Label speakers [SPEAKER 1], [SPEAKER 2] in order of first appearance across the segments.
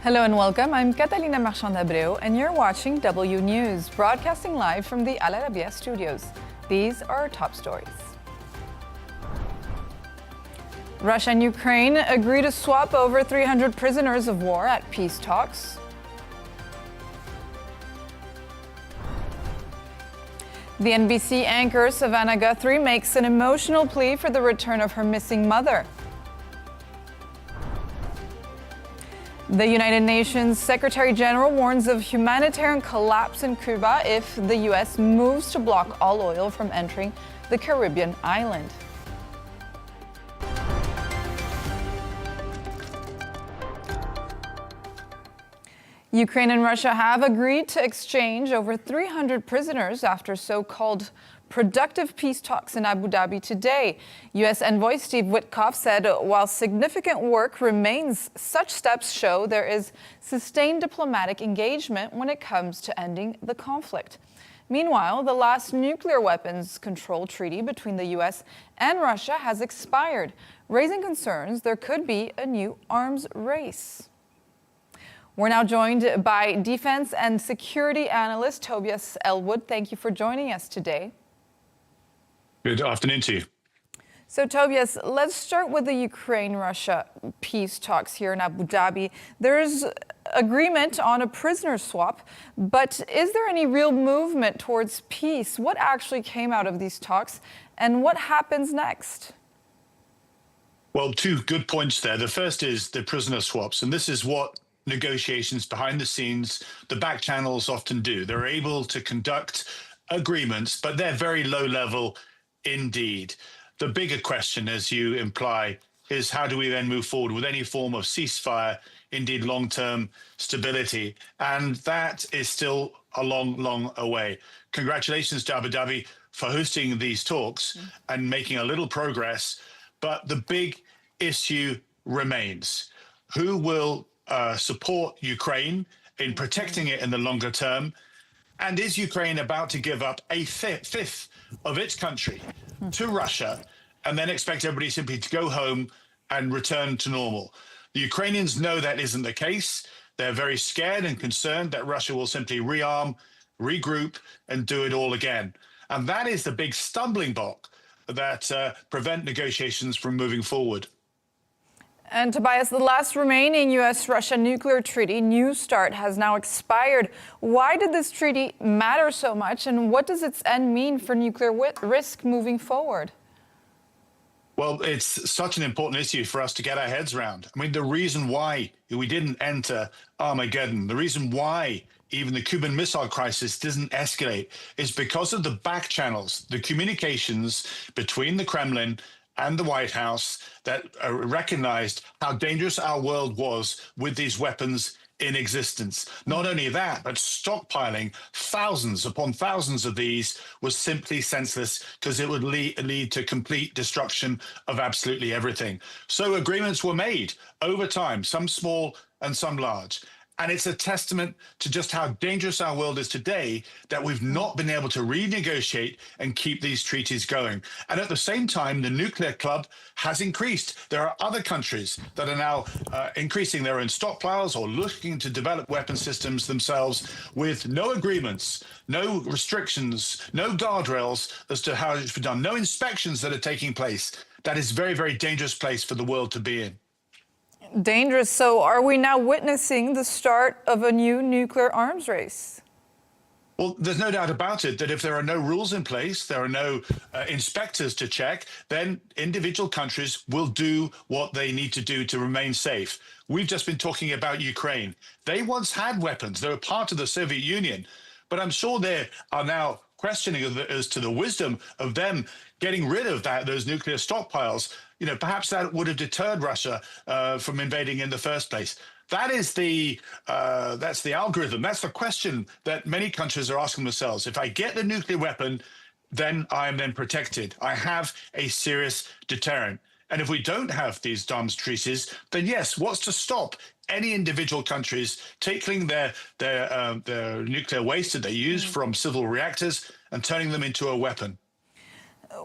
[SPEAKER 1] Hello and welcome. I'm Catalina Marchant de Abreu, and you're watching W News, broadcasting live from the Arabiya studios. These are our top stories. Russia and Ukraine agree to swap over 300 prisoners of war at peace talks. The NBC anchor Savannah Guthrie makes an emotional plea for the return of her missing mother. The United Nations Secretary General warns of humanitarian collapse in Cuba if the U.S. moves to block all oil from entering the Caribbean island. Ukraine and Russia have agreed to exchange over 300 prisoners after so-called productive peace talks in Abu Dhabi today. U.S. envoy Steve Witkoff said while significant work remains, such steps show there is sustained diplomatic engagement when it comes to ending the conflict. Meanwhile, the last nuclear weapons control treaty between the U.S. and Russia has expired, raising concerns there could be a new arms race. We're now joined by defense and security analyst Tobias Ellwood. Thank you for joining us today.
[SPEAKER 2] Good afternoon to you.
[SPEAKER 1] So, Tobias, let's start with the Ukraine-Russia peace talks here in Abu Dhabi. There's agreement on a prisoner swap, but is there any real movement towards peace? What actually came out of these talks, and what happens next?
[SPEAKER 2] Well, two good points there. The first is the prisoner swaps, and this is what negotiations behind the scenes, the back channels often do. They're able to conduct agreements, but they're very low level indeed. The bigger question, as you imply, is how do we then move forward with any form of ceasefire, indeed long-term stability? And that is still a long, long away. Congratulations to Abu Dhabi for hosting these talks and making a little progress. But the big issue remains. Who will support Ukraine in protecting it in the longer term? And is Ukraine about to give up a fifth of its country to Russia and then expect everybody simply to go home and return to normal? The Ukrainians know that isn't the case. They're very scared and concerned that Russia will simply rearm, regroup, and do it all again. And that is the big stumbling block that prevent negotiations from moving forward.
[SPEAKER 1] And Tobias, the last remaining U.S.-Russia nuclear treaty, New START, has now expired. Why did this treaty matter so much, and what does its end mean for nuclear risk moving forward?
[SPEAKER 2] Well, it's such an important issue for us to get our heads around. I mean, the reason why we didn't enter Armageddon, the reason why even the Cuban Missile Crisis didn't escalate is because of the back channels, the communications between the Kremlin and the White House that recognized how dangerous our world was with these weapons in existence. Not only that, but stockpiling thousands upon thousands of these was simply senseless because it would lead to complete destruction of absolutely everything. So agreements were made over time, some small and some large. And it's a testament to just how dangerous our world is today that we've not been able to renegotiate and keep these treaties going. And at the same time, the nuclear club has increased. There are other countries that are now increasing their own stockpiles or looking to develop weapon systems themselves with no agreements, no restrictions, no guardrails as to how it should be done, no inspections that are taking place. That is a very, very dangerous place for the world to be in.
[SPEAKER 1] Dangerous. So are we now witnessing the start of a new nuclear arms race?
[SPEAKER 2] Well, there's no doubt about it that if there are no rules in place, there are no inspectors to check, then individual countries will do what they need to do to remain safe. We've just been talking about Ukraine. They once had weapons. They were part of the Soviet Union. But I'm sure they are now questioning as to the wisdom of them getting rid of those nuclear stockpiles. You know, perhaps that would have deterred Russia from invading in the first place. That is that's the algorithm. That's the question that many countries are asking themselves. If I get the nuclear weapon, then I am then protected. I have a serious deterrent. And if we don't have these arms treaties, then yes, what's to stop any individual countries taking their nuclear waste that they use from civil reactors and turning them into a weapon?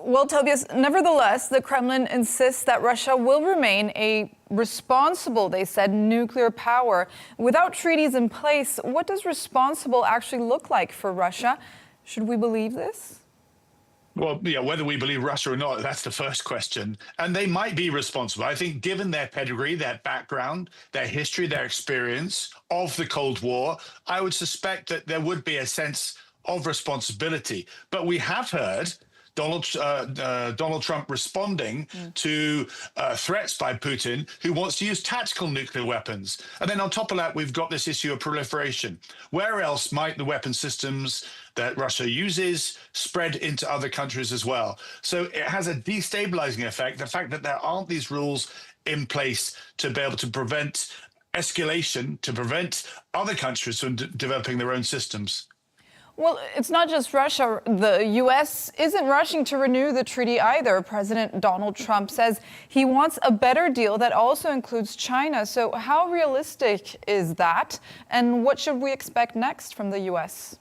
[SPEAKER 1] Well, Tobias, nevertheless, the Kremlin insists that Russia will remain a responsible, they said, nuclear power. Without treaties in place, what does responsible actually look like for Russia? Should we believe this?
[SPEAKER 2] Well, yeah, whether we believe Russia or not, that's the first question. And they might be responsible. I think given their pedigree, their background, their history, their experience of the Cold War, I would suspect that there would be a sense of responsibility. But we have heard Donald Trump responding to threats by Putin, who wants to use tactical nuclear weapons. And then on top of that, we've got this issue of proliferation. Where else might the weapon systems that Russia uses spread into other countries as well? So it has a destabilizing effect, the fact that there aren't these rules in place to be able to prevent escalation, to prevent other countries from developing their own systems.
[SPEAKER 1] Well, it's not just Russia. The U.S. isn't rushing to renew the treaty either. President Donald Trump says he wants a better deal that also includes China. So how realistic is that? And what should we expect next from the U.S.?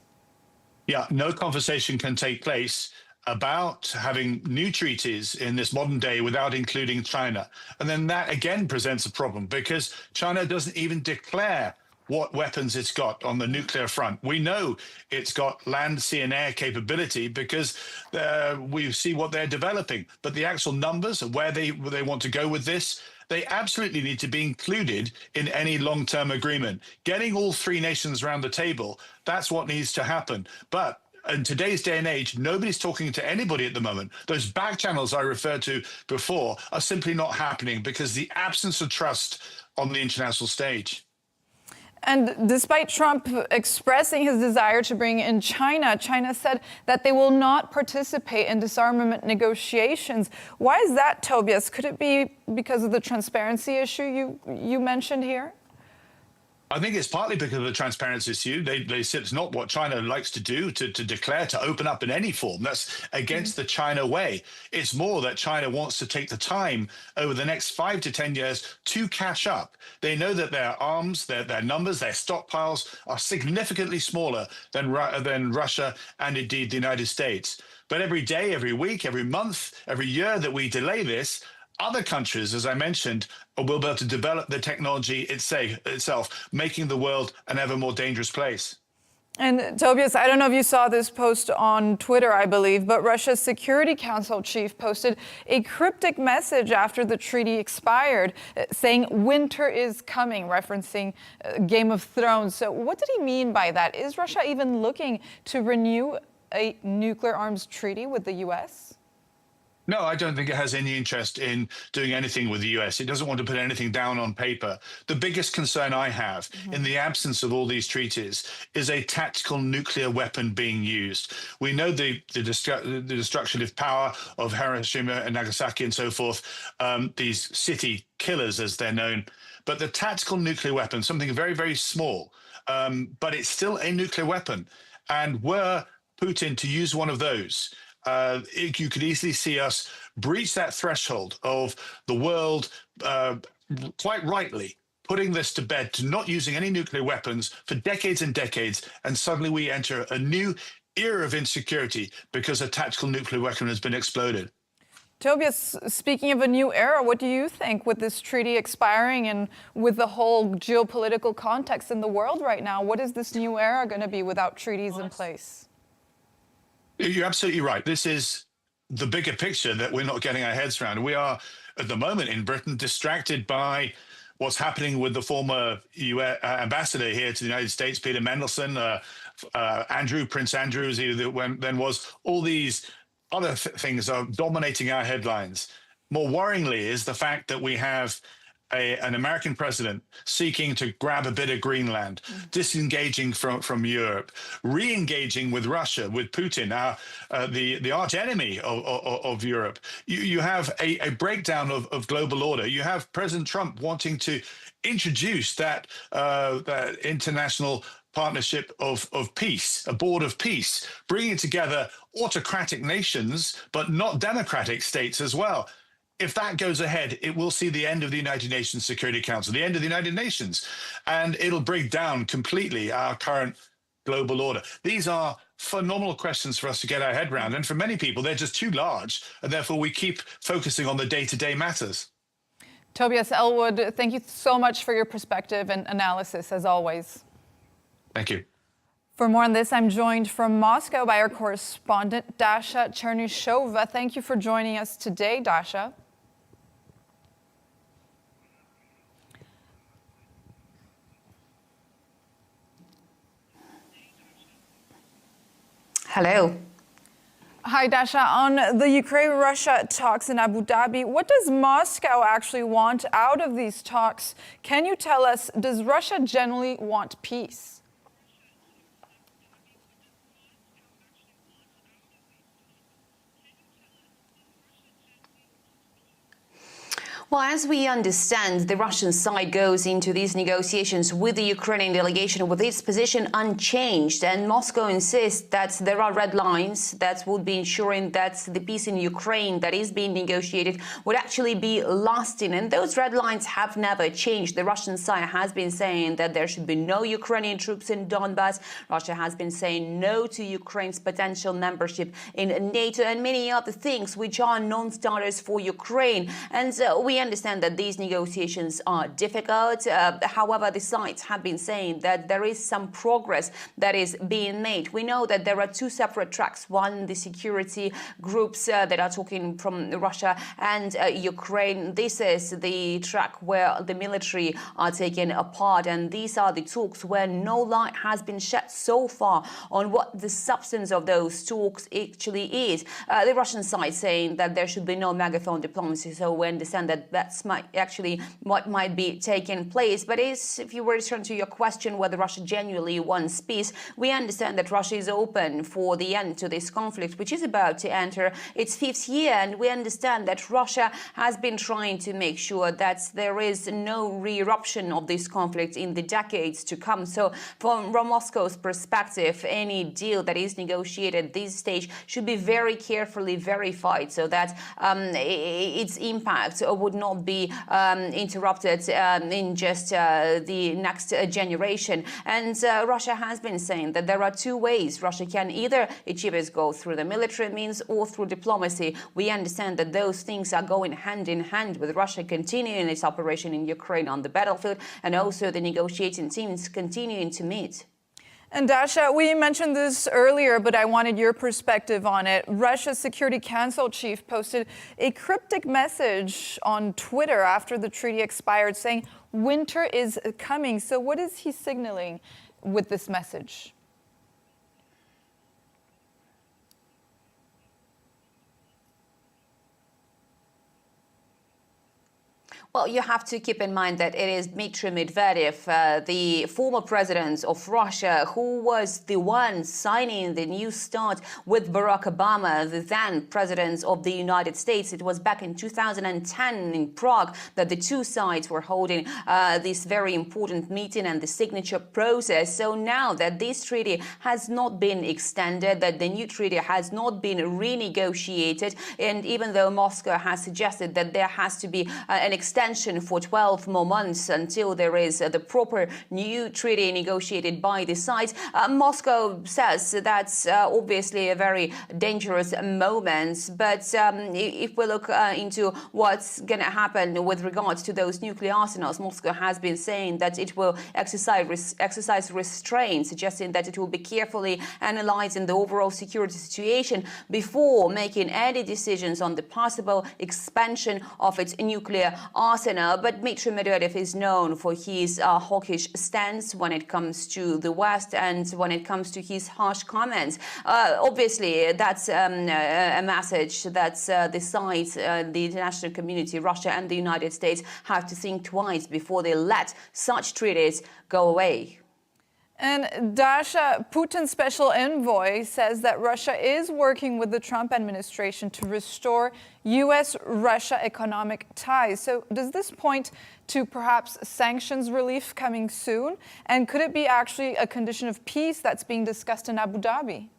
[SPEAKER 2] Yeah, no conversation can take place about having new treaties in this modern day without including China. And then that again presents a problem because China doesn't even declare what weapons it's got on the nuclear front. We know it's got land, sea, and air capability because we see what they're developing. But the actual numbers of where they want to go with this, they absolutely need to be included in any long-term agreement. Getting all three nations around the table, that's what needs to happen. But in today's day and age, nobody's talking to anybody at the moment. Those back channels I referred to before are simply not happening because the absence of trust on the international stage.
[SPEAKER 1] And despite Trump expressing his desire to bring in China, China said that they will not participate in disarmament negotiations. Why is that, Tobias? Could it be because of the transparency issue you mentioned here?
[SPEAKER 2] I think it's partly because of the transparency issue. They said it's not what China likes to do, to declare, to open up in any form. That's against the China way. It's more that China wants to take the time over the next 5 to 10 years to catch up. They know that their arms, their numbers, their stockpiles are significantly smaller than Russia and indeed the United States. But every day, every week, every month, every year that we delay this, other countries, as I mentioned, will be able to develop the technology itself, making the world an ever more dangerous place.
[SPEAKER 1] And Tobias, I don't know if you saw this post on Twitter, I believe, but Russia's Security Council chief posted a cryptic message after the treaty expired, saying winter is coming, referencing Game of Thrones. So what did he mean by that? Is Russia even looking to renew a nuclear arms treaty with the U.S.?
[SPEAKER 2] No, I don't think it has any interest in doing anything with the US. It doesn't want to put anything down on paper. The biggest concern I have in the absence of all these treaties is a tactical nuclear weapon being used. We know the destructive power of Hiroshima and Nagasaki and so forth, these city killers as they're known. But the tactical nuclear weapon, something very, very small, but it's still a nuclear weapon. And were Putin to use one of those, you could easily see us breach that threshold of the world, quite rightly, putting this to bed, to not using any nuclear weapons for decades and decades, and suddenly we enter a new era of insecurity because a tactical nuclear weapon has been exploded.
[SPEAKER 1] Tobias, speaking of a new era, what do you think with this treaty expiring and with the whole geopolitical context in the world right now? What is this new era going to be without treaties in place?
[SPEAKER 2] You're absolutely right. This is the bigger picture that we're not getting our heads around. We are, at the moment in Britain, distracted by what's happening with the former US ambassador here to the United States, Peter Mendelsohn, Prince Andrew, as he then was. All these other things are dominating our headlines. More worryingly is the fact that we have an American president seeking to grab a bit of Greenland, disengaging from Europe, re-engaging with Russia, with Putin, the arch enemy of Europe. You have a breakdown of global order. You have President Trump wanting to introduce that international partnership of peace, a board of peace, bringing together autocratic nations, but not democratic states as well. If that goes ahead, it will see the end of the United Nations Security Council, the end of the United Nations, and it'll break down completely our current global order? These are phenomenal questions for us to get our head around. And for many people, they're just too large. And therefore, we keep focusing on the day-to-day matters.
[SPEAKER 1] Tobias Ellwood, thank you so much for your perspective and analysis, as always.
[SPEAKER 2] Thank you.
[SPEAKER 1] For more on this, I'm joined from Moscow by our correspondent, Dasha Chernyshova. Thank you for joining us today, Dasha.
[SPEAKER 3] Hello.
[SPEAKER 1] Hi, Dasha. On the Ukraine-Russia talks in Abu Dhabi, what does Moscow actually want out of these talks? Can you tell us, does Russia generally want peace?
[SPEAKER 3] Well, as we understand, the Russian side goes into these negotiations with the Ukrainian delegation with its position unchanged, and Moscow insists that there are red lines that would be ensuring that the peace in Ukraine that is being negotiated would actually be lasting, and those red lines have never changed. The Russian side has been saying that there should be no Ukrainian troops in Donbass. Russia has been saying no to Ukraine's potential membership in NATO and many other things which are non-starters for Ukraine. And we understand that these negotiations are difficult. However, the sides have been saying that there is some progress that is being made. We know that there are two separate tracks. One, the security groups that are talking from Russia and Ukraine. This is the track where the military are taken apart, and these are the talks where no light has been shed so far on what the substance of those talks actually is. The Russian side saying that there should be no megaphone diplomacy, so we understand that that's actually what might be taking place. But if you were to turn to your question whether Russia genuinely wants peace, we understand that Russia is open for the end to this conflict, which is about to enter its 5th year. And we understand that Russia has been trying to make sure that there is no re-eruption of this conflict in the decades to come. So from Moscow's perspective, any deal that is negotiated at this stage should be very carefully verified so that its impact would not be interrupted in just the next generation. And Russia has been saying that there are two ways Russia can either achieve its goal through the military means or through diplomacy. We understand that those things are going hand in hand with Russia continuing its operation in Ukraine on the battlefield and also the negotiating teams continuing to meet.
[SPEAKER 1] And Dasha, we mentioned this earlier, but I wanted your perspective on it. Russia's Security Council chief posted a cryptic message on Twitter after the treaty expired saying winter is coming. So what is he signaling with this message?
[SPEAKER 3] Well, you have to keep in mind that it is Dmitry Medvedev, the former president of Russia, who was the one signing the New START with Barack Obama, the then president of the United States. It was back in 2010 in Prague that the two sides were holding this very important meeting and the signature process. So now that this treaty has not been extended, that the new treaty has not been renegotiated, and even though Moscow has suggested that there has to be an extension for 12 more months until there is the proper new treaty negotiated by the sides. Moscow says that's obviously a very dangerous moment. But if we look into what's going to happen with regards to those nuclear arsenals, Moscow has been saying that it will exercise restraint, suggesting that it will be carefully analyzing the overall security situation before making any decisions on the possible expansion of its nuclear arsenal. But Dmitry Medvedev is known for his hawkish stance when it comes to the West and when it comes to his harsh comments. Obviously, that's a message that the sides, the international community, Russia and the United States have to think twice before they let such treaties go away.
[SPEAKER 1] And Dasha, Putin's special envoy says that Russia is working with the Trump administration to restore US-Russia economic ties. So does this point to perhaps sanctions relief coming soon? And could it be actually a condition of peace that's being discussed in Abu Dhabi?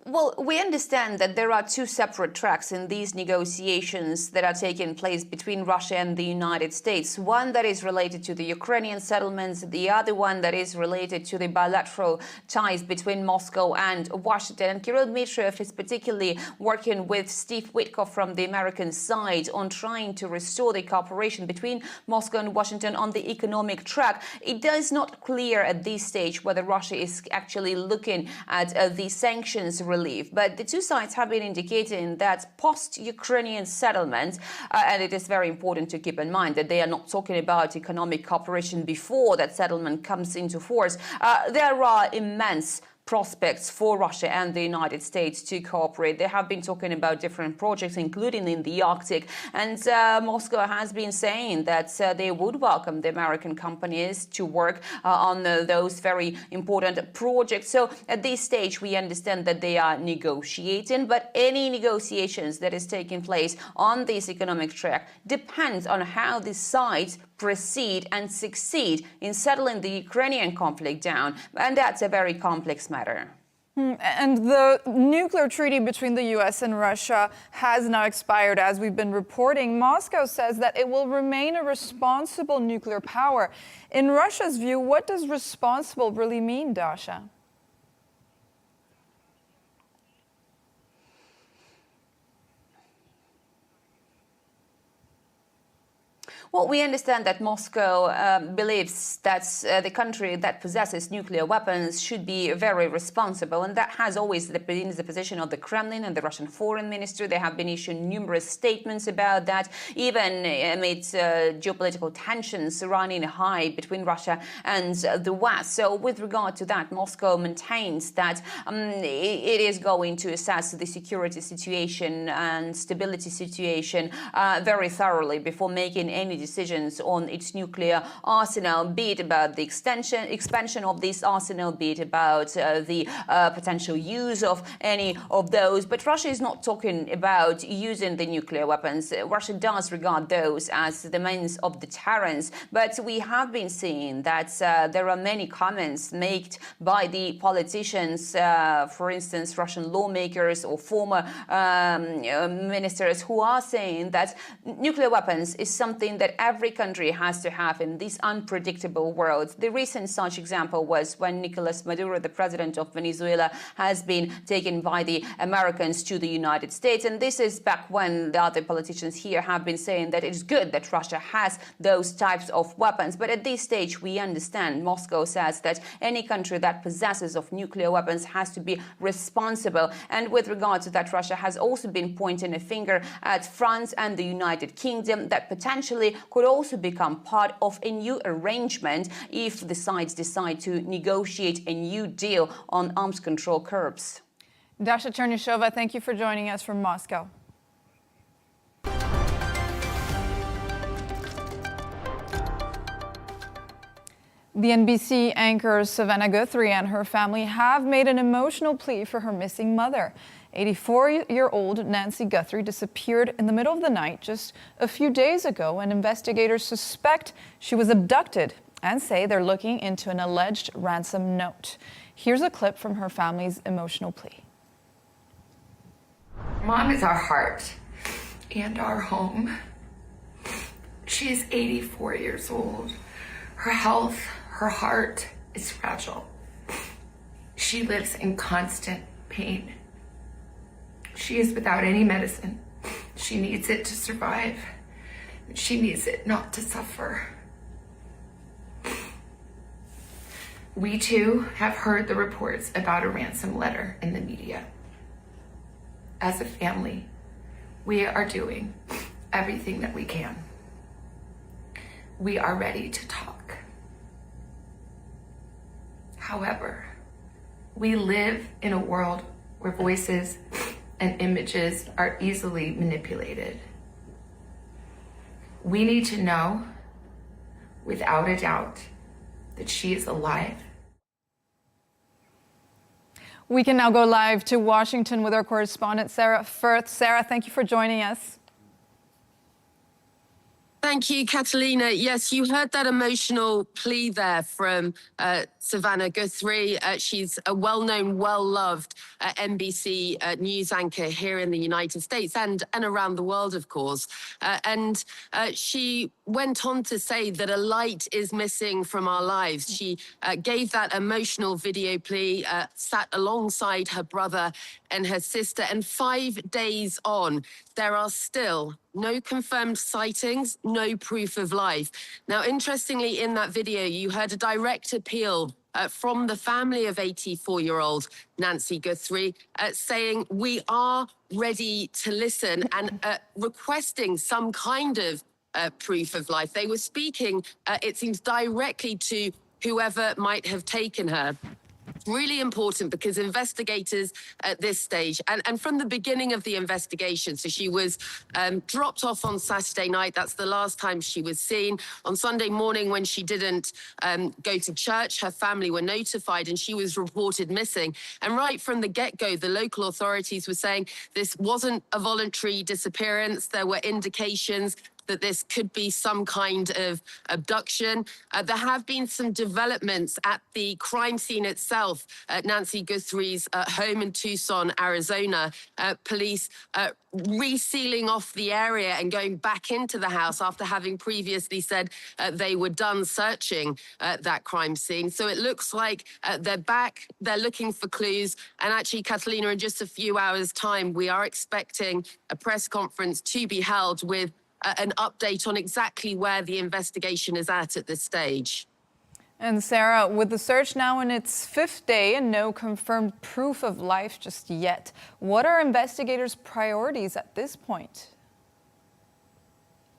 [SPEAKER 3] Well, we understand that there are two separate tracks in these negotiations that are taking place between Russia and the United States. One that is related to the Ukrainian settlements, the other one that is related to the bilateral ties between Moscow and Washington. And Kirill Dmitriev is particularly working with Steve Witkoff from the American side on trying to restore the cooperation between Moscow and Washington on the economic track. It is not clear at this stage whether Russia is actually looking at the sanctions relief. But the two sides have been indicating that post-Ukrainian settlement, and it is very important to keep in mind that they are not talking about economic cooperation before that settlement comes into force. There are immense prospects for Russia and the United States to cooperate. They have been talking about different projects, including in the Arctic. And Moscow has been saying that they would welcome the American companies to work on those very important projects. So at this stage, we understand that they are negotiating, but any negotiations that is taking place on this economic track depends on how the sides proceed and succeed in settling the Ukrainian conflict down. And that's a very complex matter.
[SPEAKER 1] And the nuclear treaty between the US and Russia has now expired, as we've been reporting. Moscow says that it will remain a responsible nuclear power. In Russia's view, what does responsible really mean, Dasha?
[SPEAKER 3] Well, we understand that Moscow believes that the country that possesses nuclear weapons should be very responsible, and that has always been the position of the Kremlin and the Russian Foreign Ministry. They have been issuing numerous statements about that, even amid geopolitical tensions running high between Russia and the West. So with regard to that, Moscow maintains that it is going to assess the security situation and stability situation very thoroughly before making any decisions on its nuclear arsenal, be it about the expansion of this arsenal, be it about the potential use of any of those. But Russia is not talking about using the nuclear weapons. Russia does regard those as the means of deterrence. But we have been seeing that there are many comments made by the politicians, for instance, Russian lawmakers or former ministers, who are saying that nuclear weapons is something that every country has to have in this unpredictable world. The recent such example was when Nicolas Maduro, the president of Venezuela, has been taken by the Americans to the United States. And this is back when the other politicians here have been saying that it's good that Russia has those types of weapons. But at this stage, we understand Moscow says that any country that possesses of nuclear weapons has to be responsible. And with regard to that, Russia has also been pointing a finger at France and the United Kingdom that potentially could also become part of a new arrangement if the sides decide to negotiate a new deal on arms control curbs.
[SPEAKER 1] Dasha Chernyshova, thank you for joining us from Moscow. The NBC anchor Savannah Guthrie and her family have made an emotional plea for her missing mother. 84-year-old Nancy Guthrie disappeared in the middle of the night just a few days ago, and investigators suspect she was abducted and say they're looking into an alleged ransom note. Here's a clip from her family's emotional plea.
[SPEAKER 4] Mom is our heart and our home. She is 84 years old. Her health, her heart is fragile. She lives in constant pain. She is without any medicine. She needs it to survive. She needs it not to suffer. We too have heard the reports about a ransom letter in the media. As a family, we are doing everything that we can. We are ready to talk. However, we live in a world where voices and images are easily manipulated. We need to know, without a doubt, that she is alive.
[SPEAKER 1] We can now go live to Washington with our correspondent, Sarah Firth. Sarah, thank you for joining us.
[SPEAKER 5] Thank you, Catalina. Yes, you heard that emotional plea there from Savannah Guthrie. She's a well-known, well-loved NBC news anchor here in the United States and around the world, of course. And she went on to say that a light is missing from our lives. She gave that emotional video plea, sat alongside her brother and her sister, and 5 days on, there are still no confirmed sightings, no proof of life. Now, interestingly, in that video, you heard a direct appeal from the family of 84-year-old Nancy Guthrie saying, we are ready to listen, and requesting some kind of proof of life. They were speaking, it seems, directly to whoever might have taken her. Really important because investigators at this stage, and from the beginning of the investigation, so she was dropped off on Saturday night. That's the last time she was seen. On Sunday morning, when she didn't go to church, her family were notified and she was reported missing. And right from the get-go, the local authorities were saying this wasn't a voluntary disappearance. There were indications that this could be some kind of abduction. There have been some developments at the crime scene itself at Nancy Guthrie's home in Tucson, Arizona. Police resealing off the area and going back into the house after having previously said they were done searching that crime scene. So it looks like they're back, they're looking for clues. And actually, Catalina, in just a few hours' time, we are expecting a press conference to be held with an update on exactly where the investigation is at this stage.
[SPEAKER 1] And Sarah, with the search now in its 5th day and no confirmed proof of life just yet, what are investigators' priorities at this point?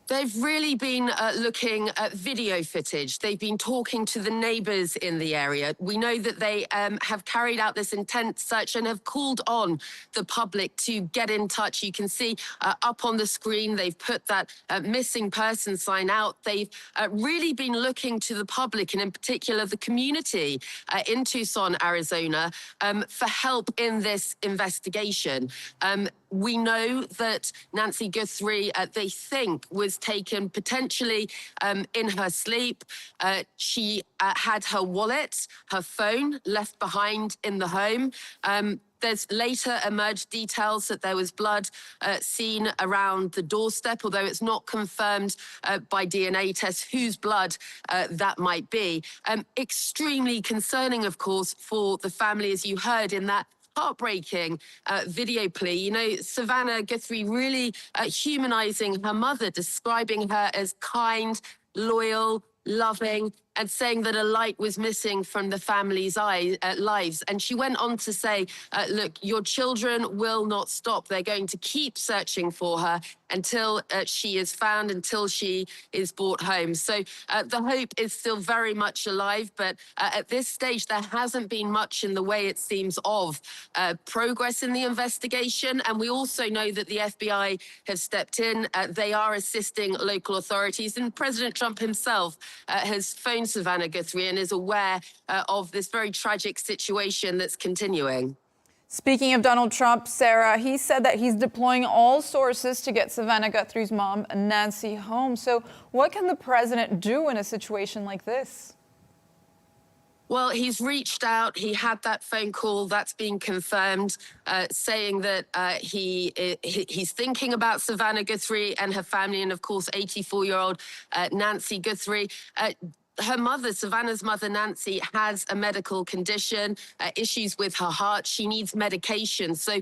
[SPEAKER 5] They've really been looking at video footage. They've been talking to the neighbours in the area. We know that they have carried out this intense search and have called on the public to get in touch. You can see up on the screen, they've put that missing person sign out. They've really been looking to the public, and in particular the community in Tucson, Arizona, for help in this investigation. We know that Nancy Guthrie, they think, was taken potentially in her sleep. She had her wallet, her phone left behind in the home. There's later emerged details that there was blood seen around the doorstep, although it's not confirmed by DNA tests whose blood that might be. Extremely concerning, of course, for the family, as you heard in that heartbreaking video plea. You know, Savannah Guthrie really humanizing her mother, describing her as kind, loyal, loving, and saying that a light was missing from the family's lives. And she went on to say, look, your children will not stop. They're going to keep searching for her until she is found, until she is brought home. So the hope is still very much alive, but at this stage, there hasn't been much in the way, it seems, of progress in the investigation. And we also know that the FBI have stepped in. They are assisting local authorities, and President Trump himself has phoned Savannah Guthrie and is aware of this very tragic situation that's continuing.
[SPEAKER 1] Speaking of Donald Trump, Sarah, he said that he's deploying all sources to get Savannah Guthrie's mom, Nancy, home. So what can the president do in a situation like this?
[SPEAKER 5] Well, he's reached out. He had that phone call that's been confirmed, saying that he's thinking about Savannah Guthrie and her family, and of course, 84-year-old Nancy Guthrie. Her mother, Savannah's mother, Nancy, has a medical condition, issues with her heart. She needs medication. So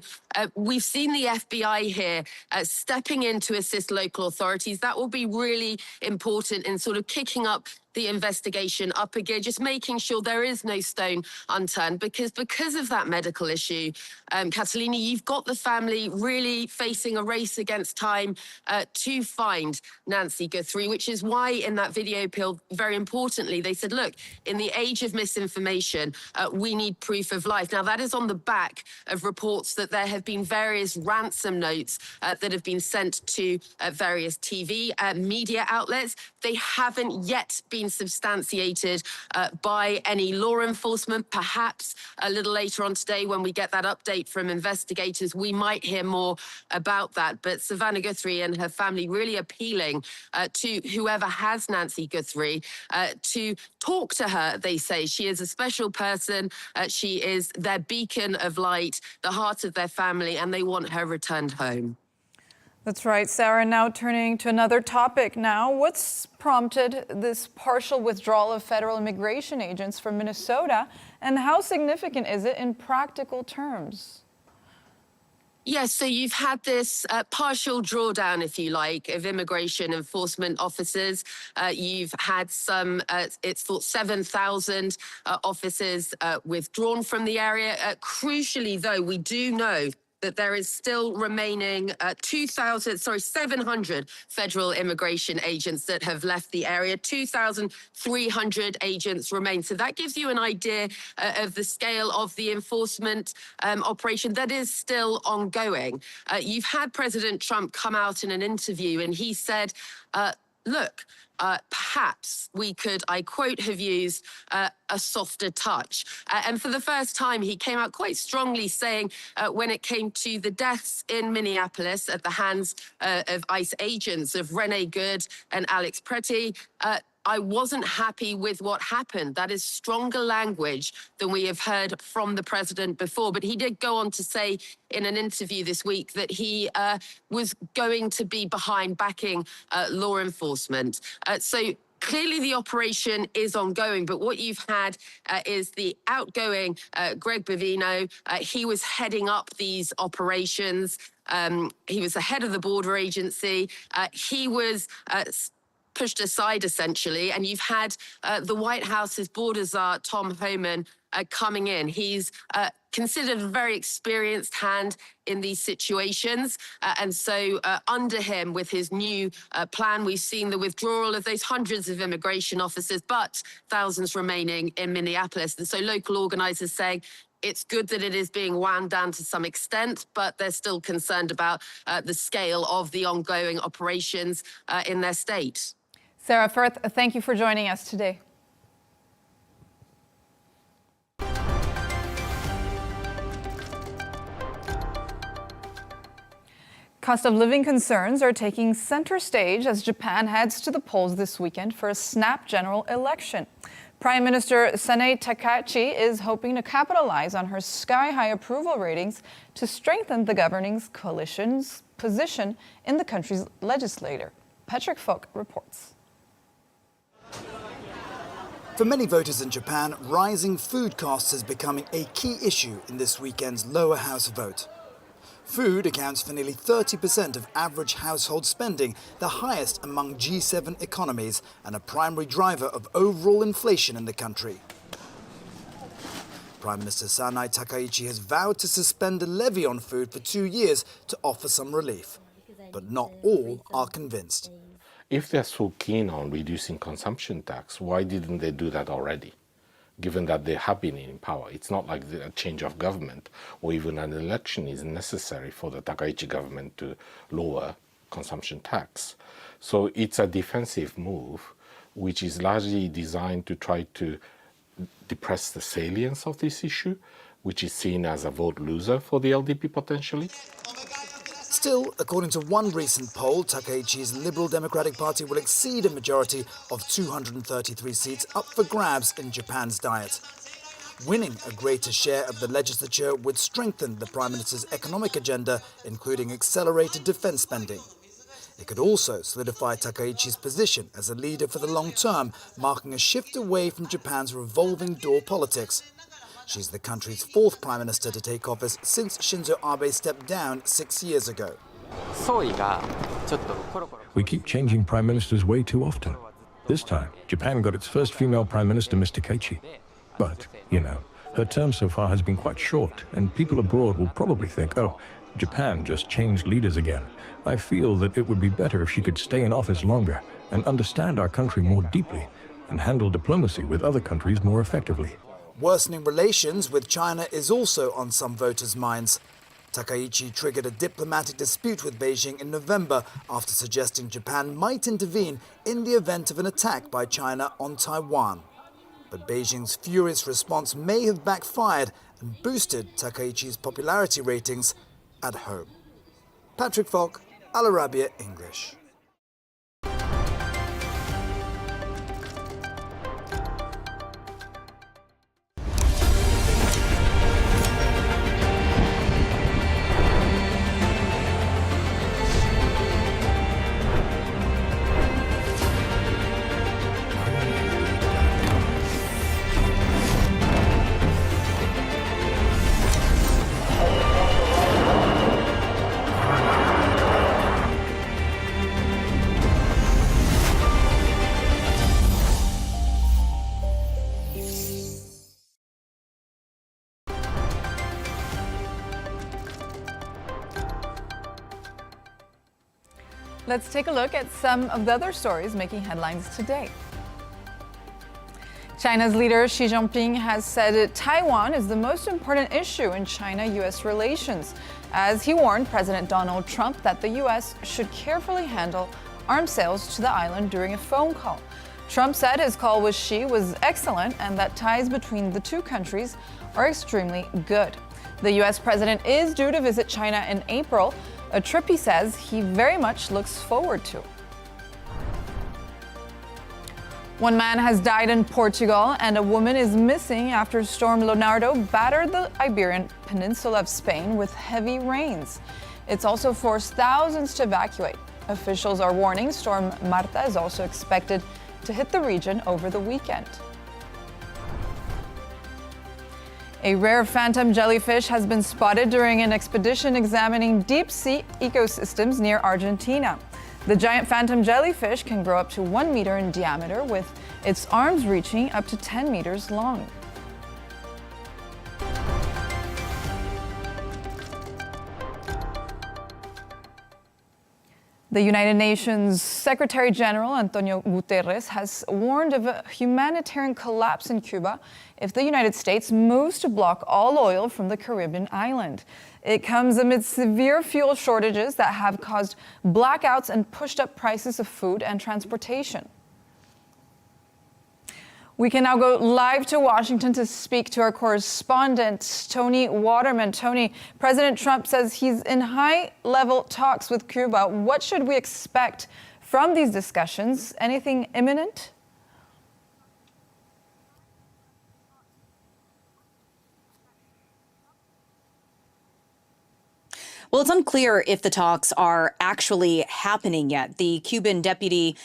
[SPEAKER 5] we've seen the FBI here stepping in to assist local authorities. That will be really important in sort of kicking up the investigation up again, just making sure there is no stone unturned, because of that medical issue, Catalina, you've got the family really facing a race against time to find Nancy Guthrie, which is why in that video appeal, very importantly, they said, look, in the age of misinformation, we need proof of life. Now, that is on the back of reports that there have been various ransom notes that have been sent to various TV media outlets. They haven't yet been been substantiated by any law enforcement. Perhaps a little later on today, when we get that update from investigators, we might hear more about that. But Savannah Guthrie and her family really appealing to whoever has Nancy Guthrie to talk to her, they say. She is a special person. She is their beacon of light, the heart of their family, and they want her returned home.
[SPEAKER 1] That's right, Sarah. Now turning to another topic now. What's prompted this partial withdrawal of federal immigration agents from Minnesota, and how significant is it in practical terms?
[SPEAKER 5] Yes, so you've had this partial drawdown, if you like, of immigration enforcement officers. You've had some, it's thought 7,000 officers withdrawn from the area. Crucially, though, we do know that there is still remaining 700 federal immigration agents that have left the area. 2,300 agents remain. So that gives you an idea of the scale of the enforcement operation that is still ongoing. You've had President Trump come out in an interview and he said, look, perhaps we could, I quote, have used a softer touch. And for the first time, he came out quite strongly saying when it came to the deaths in Minneapolis at the hands of ICE agents of Rene Good and Alex Pretty, I wasn't happy with what happened. That is stronger language than we have heard from the president before. But he did go on to say in an interview this week that he was going to be behind backing law enforcement. So clearly the operation is ongoing, but what you've had is the outgoing Greg Bovino. He was heading up these operations. He was the head of the border agency. He was pushed aside, essentially, and you've had the White House's border czar, Tom Homan, coming in. He's considered a very experienced hand in these situations. And so under him, with his new plan, we've seen the withdrawal of those hundreds of immigration officers, but thousands remaining in Minneapolis. And so local organizers saying, it's good that it is being wound down to some extent, but they're still concerned about the scale of the ongoing operations in their state.
[SPEAKER 1] Sarah Firth, thank you for joining us today. Cost of living concerns are taking center stage as Japan heads to the polls this weekend for a snap general election. Prime Minister Sanae Takaichi is hoping to capitalize on her sky-high approval ratings to strengthen the governing coalition's position in the country's legislature. Patrick Folk reports.
[SPEAKER 6] For many voters in Japan, rising food costs is becoming a key issue in this weekend's lower house vote. Food accounts for nearly 30% of average household spending, the highest among G7 economies, and a primary driver of overall inflation in the country. Prime Minister Sanae Takaichi has vowed to suspend a levy on food for 2 years to offer some relief. But not all are convinced.
[SPEAKER 7] If they're so keen on reducing consumption tax, why didn't they do that already? Given that they have been in power, it's not like a change of government or even an election is necessary for the Takaichi government to lower consumption tax. So it's a defensive move, which is largely designed to try to depress the salience of this issue, which is seen as a vote loser for the LDP potentially.
[SPEAKER 6] Still, according to one recent poll, Takaichi's Liberal Democratic Party will exceed a majority of 233 seats up for grabs in Japan's Diet. Winning a greater share of the legislature would strengthen the Prime Minister's economic agenda, including accelerated defense spending. It could also solidify Takaichi's position as a leader for the long term, marking a shift away from Japan's revolving door politics. She's the country's fourth prime minister to take office since Shinzo Abe stepped down 6 years ago.
[SPEAKER 8] We keep changing prime ministers way too often. This time, Japan got its first female prime minister, Ms. Takaichi. But, you know, her term so far has been quite short, and people abroad will probably think, oh, Japan just changed leaders again. I feel that it would be better if she could stay in office longer and understand our country more deeply and handle diplomacy with other countries more effectively.
[SPEAKER 6] Worsening relations with China is also on some voters' minds. Takaichi triggered a diplomatic dispute with Beijing in November after suggesting Japan might intervene in the event of an attack by China on Taiwan. But Beijing's furious response may have backfired and boosted Takaichi's popularity ratings at home. Patrick Falk, Al Arabiya English.
[SPEAKER 1] Let's take a look at some of the other stories making headlines today. China's leader Xi Jinping has said Taiwan is the most important issue in China-US relations, as he warned President Donald Trump that the US should carefully handle arms sales to the island during a phone call. Trump said his call with Xi was excellent and that ties between the two countries are extremely good. The US president is due to visit China in April, a trip he says he very much looks forward to. One man has died in Portugal and a woman is missing after Storm Leonardo battered the Iberian Peninsula of Spain with heavy rains. It's also forced thousands to evacuate. Officials are warning Storm Marta is also expected to hit the region over the weekend. A rare phantom jellyfish has been spotted during an expedition examining deep-sea ecosystems near Argentina. The giant phantom jellyfish can grow up to 1 meter in diameter, with its arms reaching up to 10 meters long. The United Nations Secretary General Antonio Guterres has warned of a humanitarian collapse in Cuba if the United States moves to block all oil from the Caribbean island. It comes amid severe fuel shortages that have caused blackouts and pushed up prices of food and transportation. We can now go live to Washington to speak to our correspondent, Tony Waterman. Tony, President Trump says he's in high-level talks with Cuba. What should we expect from these discussions? Anything imminent?
[SPEAKER 9] Well, it's unclear if the talks are actually happening yet. The Cuban deputy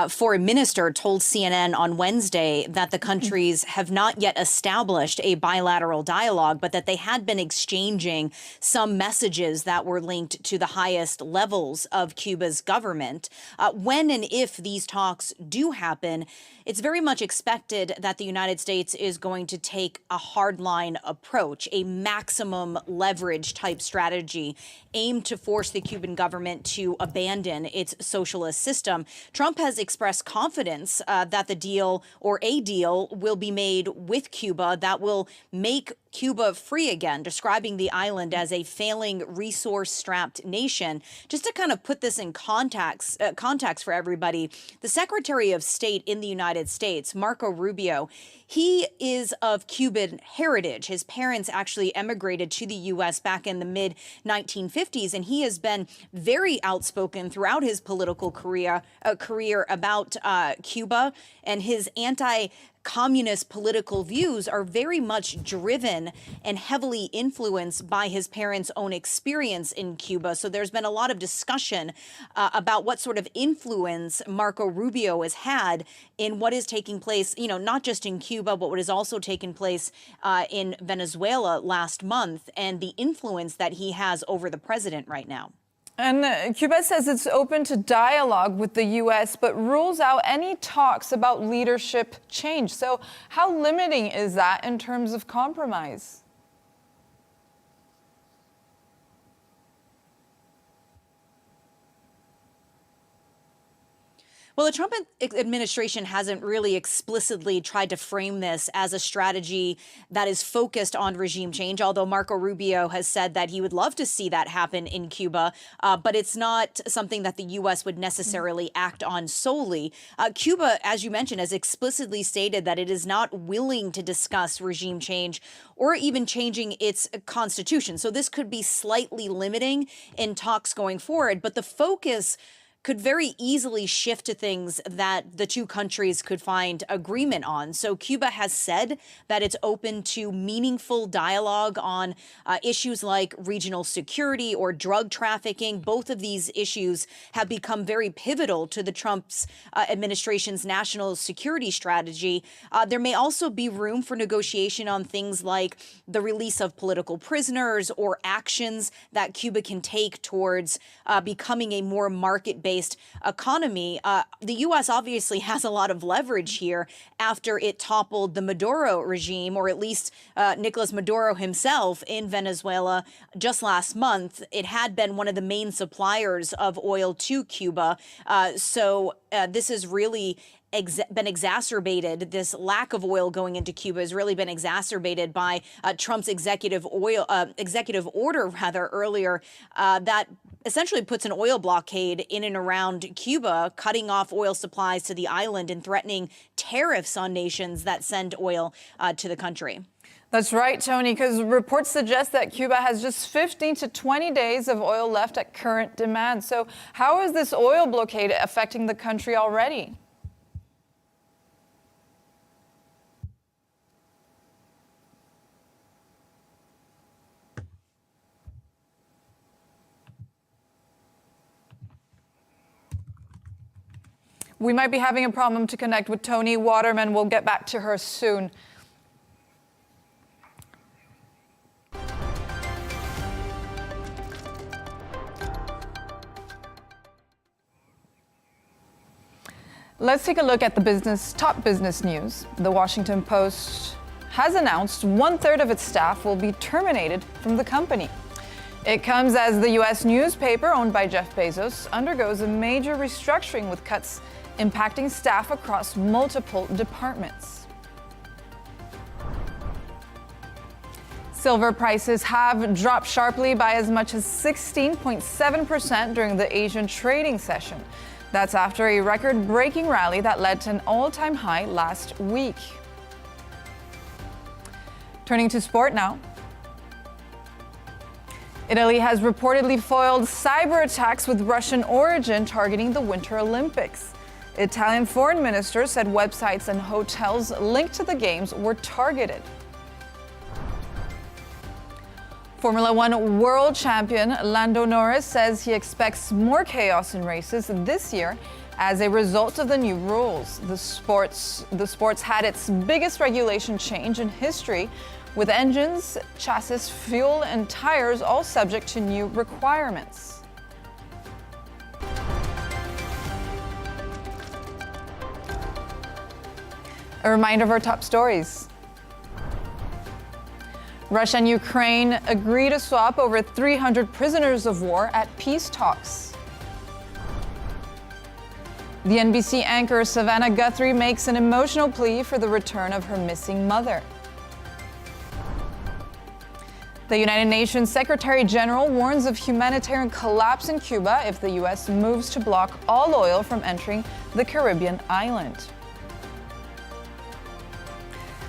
[SPEAKER 9] foreign minister told CNN on Wednesday that the countries have not yet established a bilateral dialogue, but that they had been exchanging some messages that were linked to the highest levels of Cuba's government. When and if these talks do happen, it's very much expected that the United States is going to take a hardline approach, a maximum leverage type strategy aimed to force the Cuban government to abandon its socialist system. Trump has expressed confidence that the deal or a deal will be made with Cuba that will make Cuba free again, describing the island as a failing resource-strapped nation. Just to kind of put this in context for everybody, the Secretary of State in the United States, Marco Rubio, he is of Cuban heritage. His parents actually emigrated to the U.S. back in the mid-1950s, and he has been very outspoken throughout his political career about Cuba, and his anti-communist political views are very much driven and heavily influenced by his parents' own experience in Cuba. So there's been a lot of discussion about what sort of influence Marco Rubio has had in what is taking place, not just in Cuba, but what has also taken place in Venezuela last month, and the influence that he has over the president right now.
[SPEAKER 1] And Cuba says it's open to dialogue with the U.S., but rules out any talks about leadership change. So how limiting is that in terms of compromise?
[SPEAKER 9] Well, the Trump administration hasn't really explicitly tried to frame this as a strategy that is focused on regime change, although Marco Rubio has said that he would love to see that happen in Cuba, but it's not something that the U.S. would necessarily act on solely. Cuba, as you mentioned, has explicitly stated that it is not willing to discuss regime change or even changing its constitution. So this could be slightly limiting in talks going forward, but the focus could very easily shift to things that the two countries could find agreement on. So Cuba has said that it's open to meaningful dialogue on issues like regional security or drug trafficking. Both of these issues have become very pivotal to the Trump's administration's national security strategy. There may also be room for negotiation on things like the release of political prisoners or actions that Cuba can take towards becoming a more market-based economy. The U.S. obviously has a lot of leverage here after it toppled the Maduro regime, or at least Nicolas Maduro himself in Venezuela just last month. It had been one of the main suppliers of oil to Cuba. So this has really been exacerbated. This lack of oil going into Cuba has really been exacerbated by Trump's executive order earlier that essentially puts an oil blockade in and around Cuba, cutting off oil supplies to the island and threatening tariffs on nations that send oil to the country.
[SPEAKER 1] That's right, Tony, because reports suggest that Cuba has just 15 to 20 days of oil left at current demand. So how is this oil blockade affecting the country already? We might be having a problem to connect with Tony Waterman. We'll get back to her soon. Let's take a look at the top business news. The Washington Post has announced 1/3 of its staff will be terminated from the company. It comes as the U.S. newspaper owned by Jeff Bezos undergoes a major restructuring with cuts impacting staff across multiple departments. Silver prices have dropped sharply by as much as 16.7% during the Asian trading session. That's after a record-breaking rally that led to an all-time high last week. Turning to sport now. Italy has reportedly foiled cyber attacks with Russian origin targeting the Winter Olympics. Italian foreign minister said websites and hotels linked to the games were targeted. Formula One world champion Lando Norris says he expects more chaos in races this year as a result of the new rules. The sports had its biggest regulation change in history, with engines, chassis, fuel, and tires all subject to new requirements. A reminder of our top stories. Russia and Ukraine agree to swap over 300 prisoners of war at peace talks. The NBC anchor Savannah Guthrie makes an emotional plea for the return of her missing mother. The United Nations Secretary General warns of humanitarian collapse in Cuba if the U.S. moves to block all oil from entering the Caribbean island.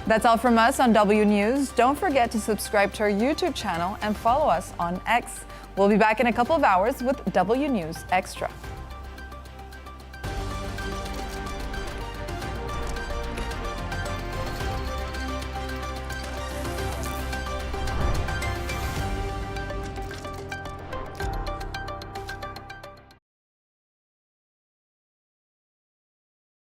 [SPEAKER 1] That's all from us on W News. Don't forget to subscribe to our YouTube channel and follow us on X. We'll be back in a couple of hours with W News Extra.